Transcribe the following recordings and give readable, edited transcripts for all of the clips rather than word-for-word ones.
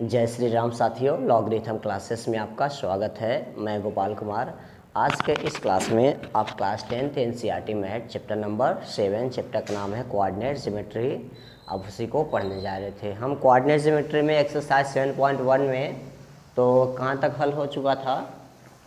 जय श्री राम साथियों, logarithm classes में आपका स्वागत है। मैं गोपाल कुमार। आज के इस क्लास में आप class 10th NCERT math chapter number 7, chapter का नाम है कोऑर्डिनेट ज्योमेट्री। अब उसी को पढ़ने जा रहे थे हम। कोऑर्डिनेट ज्योमेट्री में एक्सरसाइज 7.1 में तो कहाँ तक हल हो चुका था?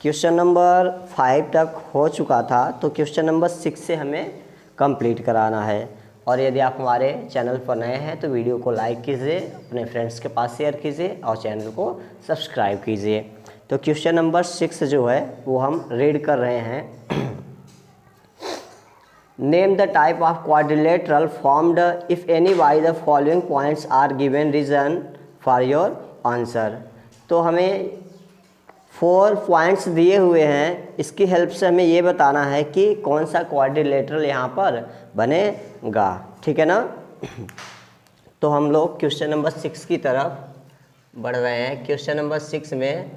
क्वेश्चन नंबर 5 तक हो चुका था। तो क्वेश्चन नंबर 6 से हमें कंप्लीट कराना है। और यदि आप हमारे चैनल पर नए हैं तो वीडियो को लाइक कीजिए, अपने फ्रेंड्स के पास शेयर कीजिए और चैनल को सब्सक्राइब कीजिए। तो क्वेश्चन नंबर 6 जो है वो हम रीड कर रहे हैं। Name the type of quadrilateral formed if any by the following points are given reason for your answer. तो हमें 4 पॉइंट्स दिए हुए हैं। इसकी हेल्प से हमें ये बताना है कि कौन सा क्वाड्रिलेटरल यहाँ पर बनेगा। ठीक है ना? तो हम लोग क्वेश्चन नंबर 6 की तरफ बढ़ रहे हैं। क्वेश्चन नंबर 6 में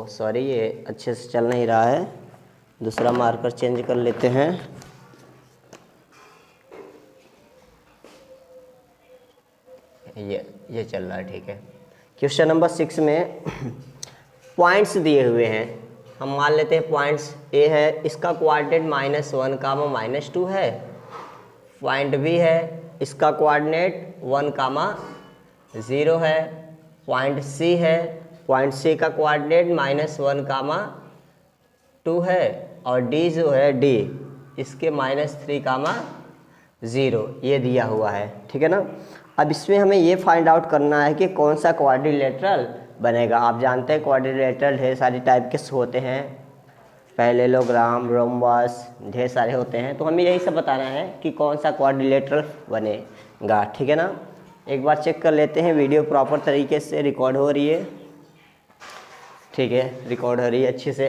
सॉरी, ये अच्छे से चल नहीं रहा है, दूसरा मार्कर चेंज कर लेते हैं। ये चल रहा है, ठीक है। क्वेश्चन नंबर 6 में पॉइंट्स दिए हुए हैं। हम मान लेते हैं पॉइंट्स ए है, इसका कोऑर्डिनेट -1, -2 है। पॉइंट बी है, इसका कोऑर्डिनेट 1, 0 है। पॉइंट सी है, पॉइंट सी का कोऑर्डिनेट -1, 2 है। और डी जो है डी, इसके -3, 0 ये दिया हुआ है। ठीक है ना? अब इसमें हमें ये फाइंड आउट करना है कि कौन सा क्वाड्रिलेटरल बनेगा। आप जानते हैं क्वाड्रिलेटरल ढेर सारी टाइप के होते हैं, पैरेललोग्राम, रोम्बस, ढेर सारे होते हैं। तो हमें यही सब बताना है कि कौन सा क्वाड्रिलेटरल बनेगा। ठीक है ना? एक बार चेक कर लेते हैं, वीडियो प्रॉपर तरीके से रिकॉर्ड हो रही है। ठीक है, रिकॉर्ड हो रही है अच्छे से।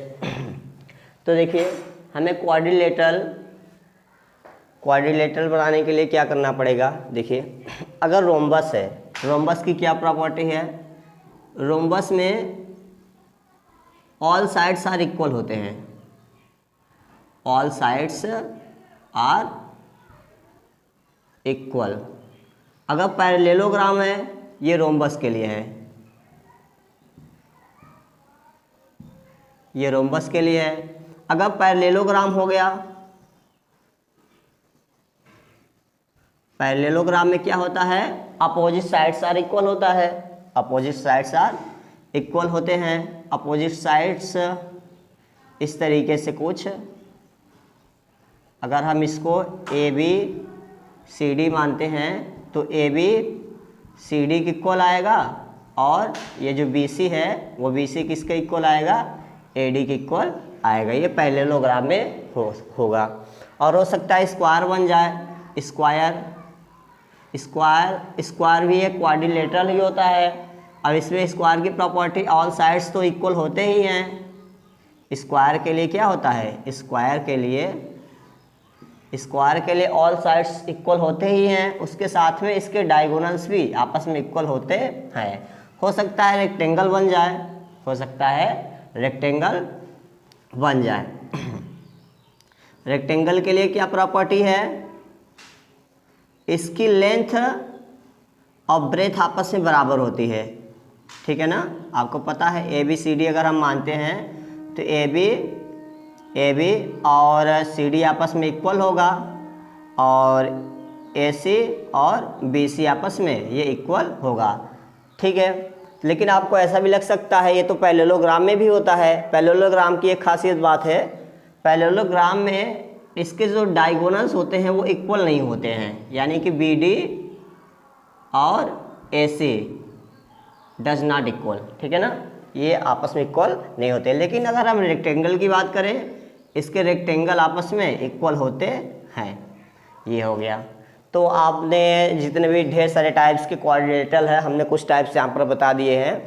तो देखिए, हमें क्वाड्रिलेटरल बनाने के लिए क्या करना पड़ेगा। देखिए, अगर रोम्बस है, रोम्बस की क्या प्रॉपर्टी है? रोम्बस में ऑल साइड्स आर इक्वल होते हैं। All sides are equal. अगर पैरेललोग्राम है, ये रोम्बस के लिए है, ये रोम्बस के लिए है। अगर पैरेललोग्राम हो गया, पैरेललोग्राम में क्या होता है? अपोजिट साइड्स आर इक्वल होता है। अपोजिट साइड्स आर इक्वल होते हैं। अपोजिट साइड्स इस तरीके से कुछ, अगर हम इसको ए बी सी डी मानते हैं तो ए बी सी डी के इक्वल आएगा, और ये जो बी सी है वो बी सी किसके इक्वल आएगा? ए डी के इक्वल आएगा। ये पैरेललोग्राम में होगा। और हो सकता है स्क्वायर बन जाए। स्क्वायर भी एक क्वाड्रिलेटरल ही होता है। अब इसमें स्क्वायर की प्रॉपर्टी ऑल साइड्स तो इक्वल होते ही हैं। स्क्वायर के लिए क्या होता है? स्क्वायर के लिए ऑल साइड्स इक्वल होते ही हैं। उसके साथ में इसके डायगोनल्स भी आपस में इक्वल होते हैं। हो सकता है रेक्टेंगल बन जाए, रेक्टेंगल के लिए क्या प्रॉपर्टी है? इसकी लेंथ और ब्रेथ आपस में बराबर होती है। ठीक है ना? आपको पता है ए बी सी डी अगर हम मानते हैं तो ए बी और सी डी आपस में इक्वल होगा, और ए सी और बी सी आपस में ये इक्वल होगा। ठीक है? लेकिन आपको ऐसा भी लग सकता है, ये तो पैरेललोग्राम में भी होता है। पैरेललोग्राम की एक खासियत बात है, पैरेललोग्राम में इसके जो डायगोनल्स होते हैं वो इक्वल नहीं होते हैं। यानी कि बी डी और ए सी डज नॉट इक्वल। ठीक है ना? ये आपस में इक्वल नहीं होते। लेकिन अगर हम रेक्टेंगल की बात करें, इसके रेक्टेंगल आपस में इक्वल होते हैं। ये हो गया। तो आपने जितने भी ढेर सारे टाइप्स के क्वाड्रिलेटरल है, हमने कुछ टाइप्स यहाँ पर बता दिए हैं।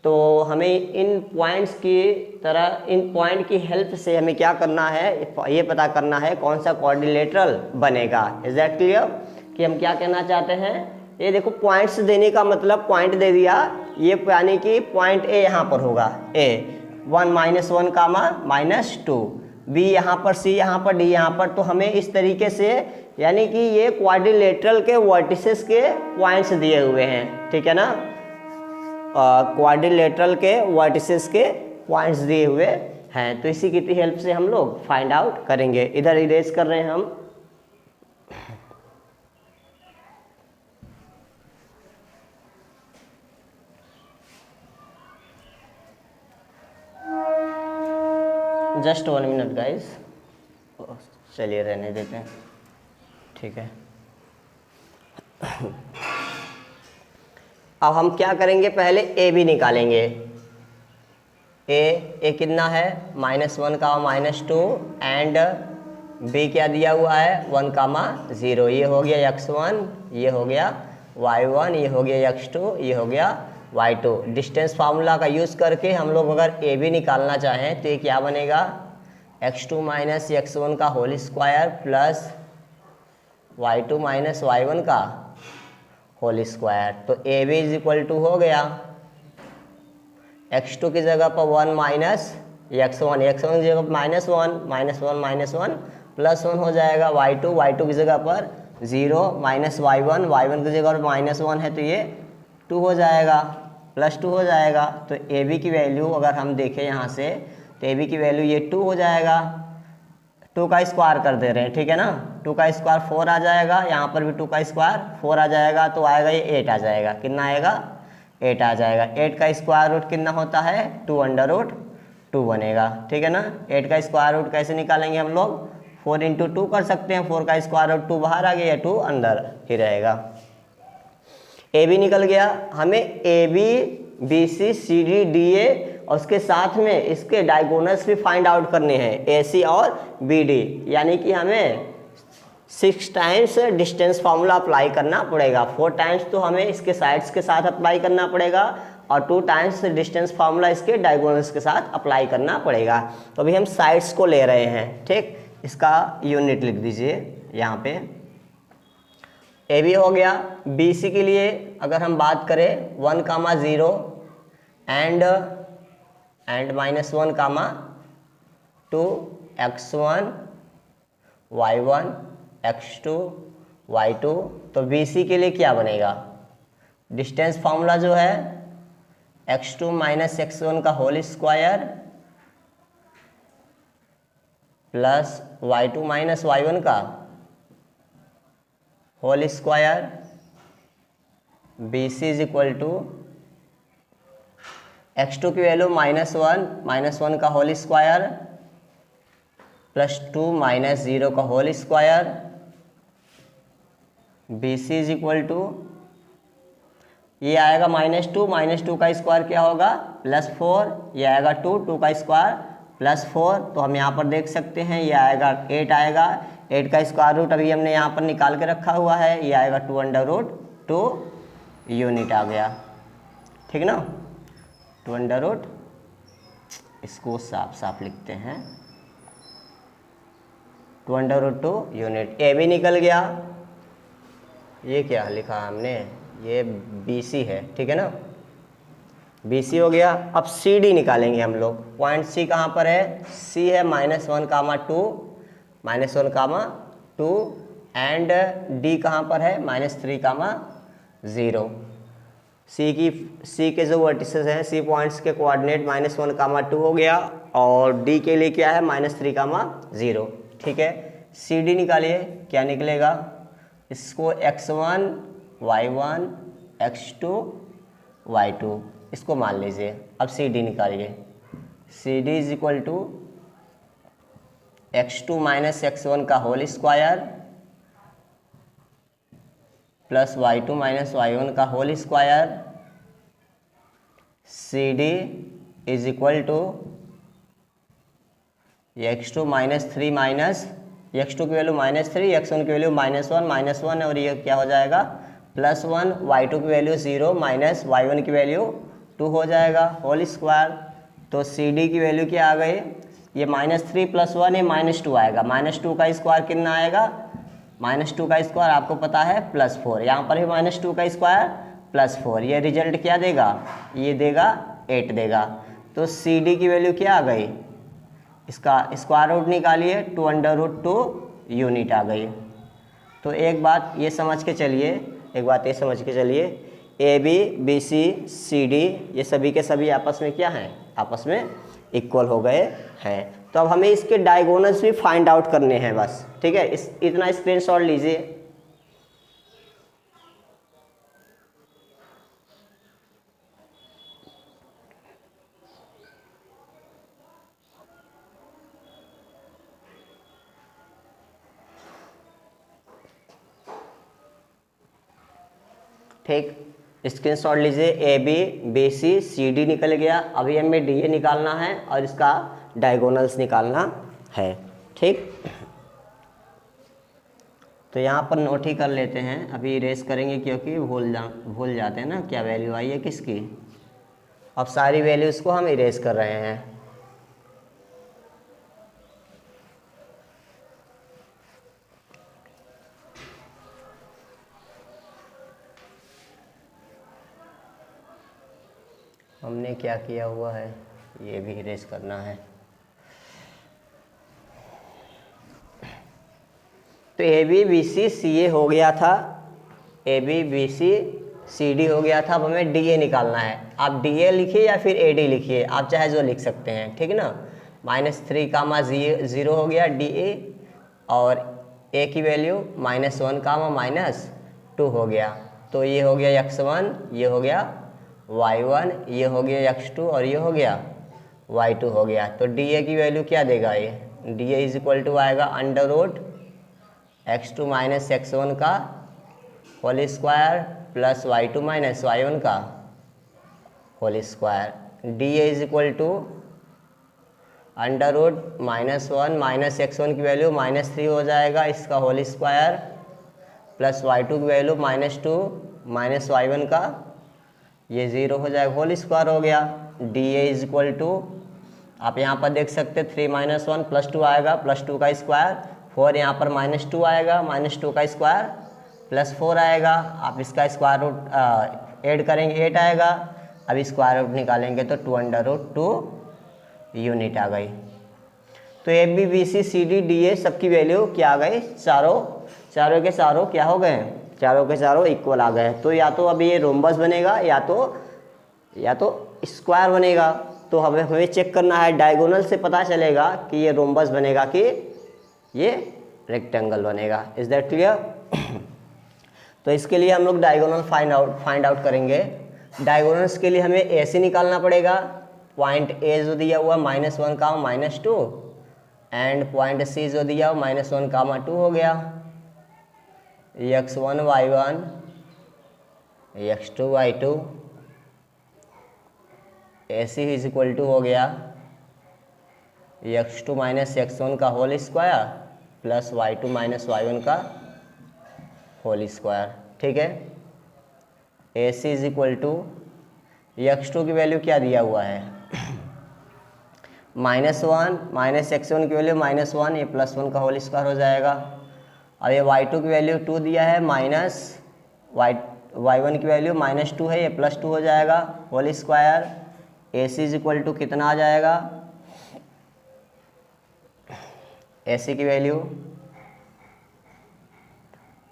तो हमें इन पॉइंट्स की हेल्प से हमें क्या करना है, ये पता करना है कौन सा क्वाड्रिलेटरल बनेगा। इज दैट क्लियर कि हम क्या कहना चाहते हैं? ये देखो, पॉइंट्स देने का मतलब पॉइंट दे दिया, ये यानी कि पॉइंट ए यहाँ पर होगा, ए 1, -1, -2। बी यहाँ पर, सी यहाँ पर, डी यहाँ पर। तो हमें इस तरीके से, यानी कि ये क्वाड्रिलेटरल के वर्टिसेस के पॉइंट्स दिए हुए हैं, ठीक है ना, क्वाड्रिलेटरल के वर्टिसेस के पॉइंट्स दिए हुए हैं। तो इसी की हेल्प से हम लोग फाइंड आउट करेंगे। इधर इरेज कर रहे हैं हम। जस्ट 1 मिनट गाइस, चलिए रहने देते हैं, ठीक है। अब हम क्या करेंगे, पहले ए बी निकालेंगे। ए कितना है, -1 का -2 एंड बी क्या दिया हुआ है, 1 कामा 0। ये हो गया x1, ये हो गया y1, ये हो गया x2, ये हो गया y2। डिस्टेंस फार्मूला का यूज़ करके हम लोग अगर ए बी निकालना चाहें तो ये क्या बनेगा, x2 माइनस x1 का होल स्क्वायर प्लस y2 माइनस y1 का होल स्क्वायर। तो A B is equal to हो गया x2 की जगह पर 1 माइनस x1 की जगह पर -1 +1 हो जाएगा। y2 की जगह पर 0 माइनस y1 की जगह पर -1 है तो ये 2 हो जाएगा, +2 हो जाएगा। तो ए बी की वैल्यू अगर हम देखें यहाँ से, तो ए बी की वैल्यू ये 2 हो जाएगा। 2 का स्क्वायर कर दे रहे हैं, ठीक है ना। 2 का स्क्वायर 4 आ जाएगा, यहाँ पर भी 2 का स्क्वायर 4 आ जाएगा, तो आएगा ये 8 आ जाएगा। कितना आएगा, 8 आ जाएगा। 8 का स्क्वायर रूट कितना होता है, 2√2 बनेगा, ठीक है ना। 8 का स्क्वायर रूट कैसे निकालेंगे हम लोग, 4 × 2 कर सकते हैं। 4 का स्क्वायर रूट 2 बाहर आ गया, 2 अंदर ही रहेगा। ए बी निकल गया। हमें A B, B C, C D, D A और उसके साथ में इसके डायगोनल्स भी फाइंड आउट करने हैं, ए सी और बी डी। यानी कि हमें 6 टाइम्स डिस्टेंस फार्मूला अप्लाई करना पड़ेगा। 4 टाइम्स तो हमें इसके साइड्स के साथ अप्लाई करना पड़ेगा और 2 टाइम्स डिस्टेंस फार्मूला इसके डायगोनल्स के साथ अप्लाई करना पड़ेगा। तो अभी हम साइड्स को ले रहे हैं, ठीक। इसका यूनिट लिख दीजिए यहाँ पे। ए बी हो गया। बी सी के लिए अगर हम बात करें 1 कामा 0 and -1 comma 2 x1 y1 x2 y2। तो बी सी के लिए क्या बनेगा, डिस्टेंस फार्मूला जो है x2 माइनस x1 का होल स्क्वायर प्लस y2 माइनस y1 का whole square. B C is equal to x2 की वैल्यू -1 का होल स्क्वायर प्लस 2 माइनस 0 का whole square. B C is equal to, ये आएगा -2 का स्क्वायर क्या होगा, +4। ये आएगा 2 का स्क्वायर +4। तो हम यहाँ पर देख सकते हैं ये आएगा 8 आएगा। 8 का स्क्वायर रूट अभी हमने यहाँ पर निकाल के रखा हुआ है, ये आएगा 2√2 यूनिट आ गया, ठीक ना। 2√, इसको साफ साफ लिखते हैं, 2√2 यूनिट। ए बी निकल गया। ये क्या लिखा हमने, ये बी सी है, ठीक है ना। बी सी हो गया। अब सी डी निकालेंगे हम लोग। पॉइंट सी कहाँ पर है, सी है -1 कामा 2 एंड डी कहाँ पर है, -3 कामा 0। सी के जो वर्टिसेस हैं, सी पॉइंट्स के कोऑर्डिनेट -1 कामा 2 हो गया और डी के लिए क्या है, -3 कामा 0, ठीक है। सी डी निकालिए, क्या निकलेगा, इसको x1 y1 x2 y2 इसको मान लीजिए। अब सी डी निकालिए। C D is equal to x2 माइनस x1 का होल स्क्वायर प्लस y2 माइनस y1 का whole square. C D is equal to x2 माइनस 3 माइनस x2 की वैल्यू -3, x1 की वैल्यू -1 और ये क्या हो जाएगा +1, y2 की वैल्यू 0 माइनस y1 की वैल्यू 2 हो जाएगा होल स्क्वायर। तो सी डी की वैल्यू क्या आ गई, ये -3 + 1 ये -2 आएगा। -2 का स्क्वायर कितना आएगा, -2 का स्क्वायर आपको पता है +4, यहाँ पर भी -2 का स्क्वायर +4। ये रिजल्ट क्या देगा, ये देगा 8 देगा। तो सी डी की वैल्यू क्या आ गई, इसका स्क्वायर रूट निकालिए, 2√2 यूनिट आ गई। तो एक बात ये समझ के चलिए, A B B C C D ये सभी के सभी आपस में क्या हैं, आपस में इक्वल हो गए हैं। तो अब हमें इसके डायगोनल्स भी फाइंड आउट करने हैं बस, ठीक है। इतना स्क्रीनशॉट लीजिए। ठीक, स्क्रीनशॉट लीजिए। A B B C C D निकल गया। अभी हमें डी ए निकालना है और इसका डायगोनल्स निकालना है, ठीक। तो यहाँ पर नोट ही कर लेते हैं, अभी इरेज करेंगे क्योंकि भूल जाते हैं ना क्या वैल्यू आई है किसकी। अब सारी वैल्यूज़ को हम इरेज कर रहे हैं। हमने क्या किया हुआ है ये भी इरेज करना है। तो ए बी बी सी सी ए हो गया था, A B B C C D हो गया था। अब हमें डी ए निकालना है। आप डी ए लिखिए या फिर ए डी लिखिए, आप चाहे जो लिख सकते हैं, ठीक ना। -3, 0 हो गया डी ए, और ए की वैल्यू -1, -2 हो गया। तो ये हो गया x1, ये हो गया y1, ये हो गया x2 और ये हो गया y2 हो गया। तो डी ए की वैल्यू क्या देगा, ये D A is equal to आएगा √x2 - x1 का whole square plus y2 - y1 का whole square. D A is equal to √-1 - x1 की वैल्यू -3 हो जाएगा, इसका होल स्क्वायर प्लस y2 की वैल्यू -2 - y1 का ये 0 हो जाएगा, होल स्क्वायर हो गया। D A is equal to, आप यहाँ पर देख सकते हैं 3 - 1 +2 आएगा, +2 का स्क्वायर, 4 यहाँ पर -2 आएगा, -2 का स्क्वायर +4 आएगा। आप इसका स्क्वायर रूट ऐड करेंगे 8 आएगा। अब स्क्वायर रूट निकालेंगे तो 2√2 यूनिट आ गई। तो A B B C C D D A सबकी वैल्यू क्या आ गई, चारों के चारों क्या हो गए, चारों के चारों इक्वल आ गए। तो या तो अब ये रोम्बस बनेगा या तो स्क्वायर बनेगा। तो हमें चेक करना है, डायगोनल से पता चलेगा कि ये रोम्बस बनेगा कि ये रेक्टेंगल बनेगा। Is that clear? तो इसके लिए हम लोग डायगोनल फाइंड आउट करेंगे। डायगोनल्स के लिए हमें ए सी निकालना पड़ेगा। पॉइंट ए जो दिया हुआ -1, -2 एंड पॉइंट सी जो दिया हुआ -1, 2 हो गया। x1 y1 x2 y2 AC is equal to हो गया x2 - x1 का whole square plus y2 - y1 का होल स्क्वायर, ठीक है। AC is equal to x2 की वैल्यू क्या दिया हुआ है -1 - x1 की वैल्यू -1, ये +1 का होल स्क्वायर हो जाएगा। अब ये y2 की वैल्यू 2 दिया है, y1 की वैल्यू -2 है, ये +2 हो जाएगा whole square. AC is equal to कितना आ जाएगा, AC की वैल्यू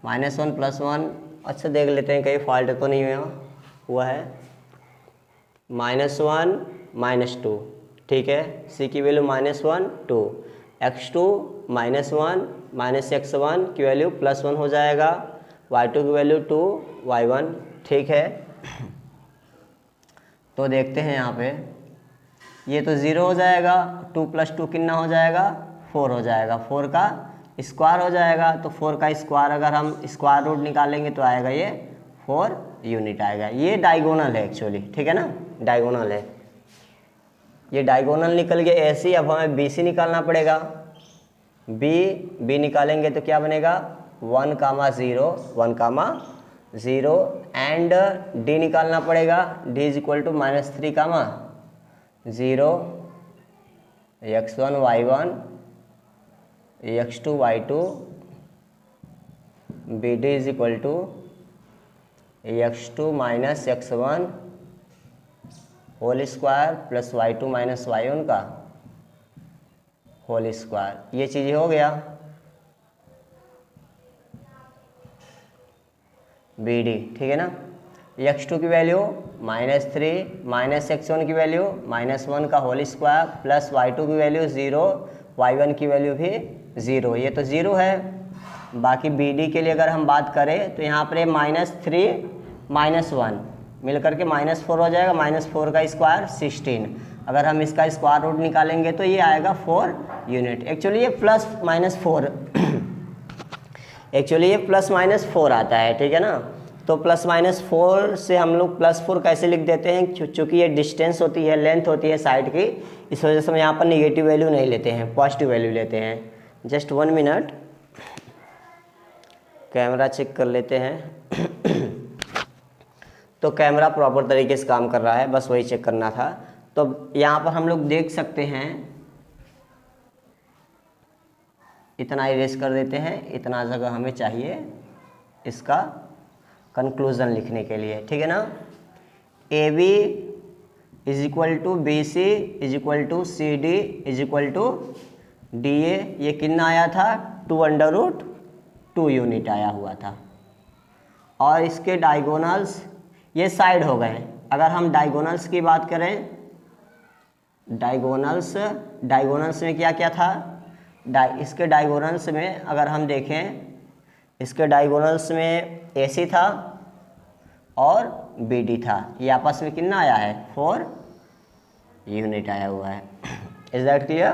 -1 +1, अच्छा देख लेते हैं कहीं फॉल्ट तो नहीं हुआ है, -1 - 2, ठीक है। C की वैल्यू -1 2, x2 -1 - x1 की वैल्यू +1 हो जाएगा, y2 की वैल्यू 2 y1, ठीक है। तो देखते हैं यहाँ पे ये तो 0 हो जाएगा, 2 + 2 कितना हो जाएगा 4 हो जाएगा, 4 का स्क्वायर हो जाएगा। तो 4 का स्क्वायर अगर हम स्क्वायर रूट निकालेंगे तो आएगा ये 4 यूनिट आएगा। ये डायगोनल है एक्चुअली, ठीक है ना, डायगोनल है। ये डायगोनल निकल गया AC। अब हमें BC निकालना पड़ेगा। B निकालेंगे तो क्या बनेगा 1, 0 एंड D निकालना पड़ेगा। D is equal to -3, 0 x1 y1 x2 y2 BD is equal to x2 - x1 whole square plus y2 - y1 का होल स्क्वायर, ये चीज़ हो गया बी डी, ठीक है ना। x2 की वैल्यू -3 माइनस x1 की वैल्यू -1 का होल स्क्वायर प्लस y2 की वैल्यू 0, y1 की वैल्यू भी 0, ये तो 0 है। बाकी बी डी के लिए अगर हम बात करें तो यहाँ पर -3 -1 मिलकर के -4 हो जाएगा, -4 का स्क्वायर 16। अगर हम इसका स्क्वायर रूट निकालेंगे तो ये आएगा 4 यूनिट। एक्चुअली ये +-4 एक्चुअली ये +-4 आता है, ठीक है ना। तो +-4 से हम लोग +4 कैसे लिख देते हैं, चूँकि ये डिस्टेंस होती है, लेंथ होती है साइड की, इस वजह से हम यहाँ पर निगेटिव वैल्यू नहीं लेते हैं, पॉजिटिव वैल्यू लेते हैं। जस्ट 1 मिनट, कैमरा चेक कर लेते हैं। तो कैमरा प्रॉपर तरीके से काम कर रहा है, बस वही चेक करना था। तो यहाँ पर हम लोग देख सकते हैं, इतना इरेज कर देते हैं, इतना जगह हमें चाहिए इसका कंक्लूज़न लिखने के लिए, ठीक है ना। A B = BC = CD = DA, ये कितना आया था 2√2 यूनिट आया हुआ था। और इसके डायगोनल्स ये साइड हो गए। अगर हम डायगोनल्स की बात करें, डायगोनल्स में क्या क्या था, इसके डायगोनल्स में अगर हम देखें, इसके डायगोनल्स में AC था और BD था, ये आपस में कितना आया है 4 यूनिट आया हुआ है। Is that clear.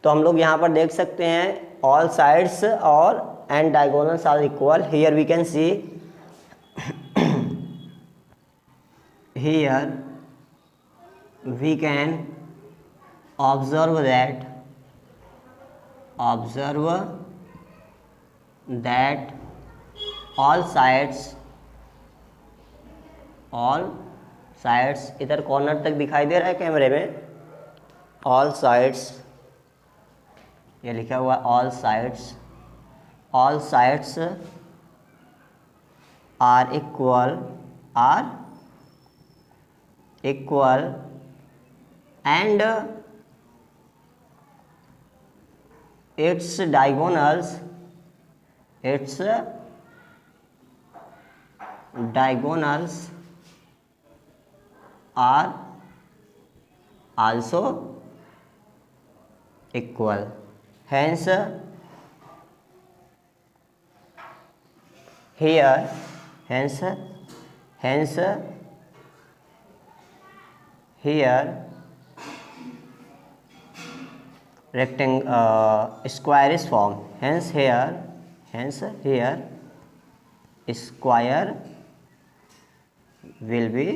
तो हम लोग यहाँ पर देख सकते हैं ऑल साइड्स और and diagonals are equal. Here we can see, here we can observe that all sides इधर कॉर्नर तक दिखाई दे रहा है कैमरे में, all sides, ये लिखा हुआ all sides are equal and its diagonals are also equal. Hence here square is formed. Hence here square will be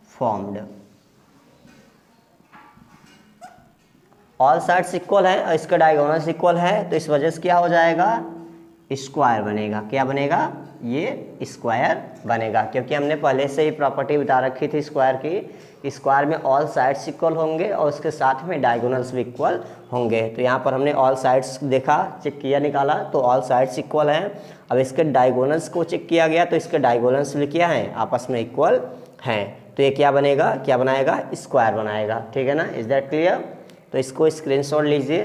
formed. All sides equal है और इसका डायगोनल्स इक्वल है, तो इस वजह से क्या हो जाएगा, स्क्वायर बनेगा। क्या बनेगा, ये स्क्वायर बनेगा, क्योंकि हमने पहले से ही प्रॉपर्टी बता रखी थी स्क्वायर की, स्क्वायर में ऑल साइड्स इक्वल होंगे और उसके साथ में डायगोनल्स भी इक्वल होंगे। तो यहाँ पर हमने ऑल साइड्स देखा, चेक किया, निकाला, तो ऑल साइड्स इक्वल हैं। अब इसके डायगोनल्स को चेक किया गया तो इसके डायगोनल्स भी क्या हैं, आपस में इक्वल हैं। तो ये क्या बनेगा, क्या बनाएगा, स्क्वायर बनाएगा, ठीक है ना। Is that clear. तो इसको स्क्रीनशॉट लीजिए।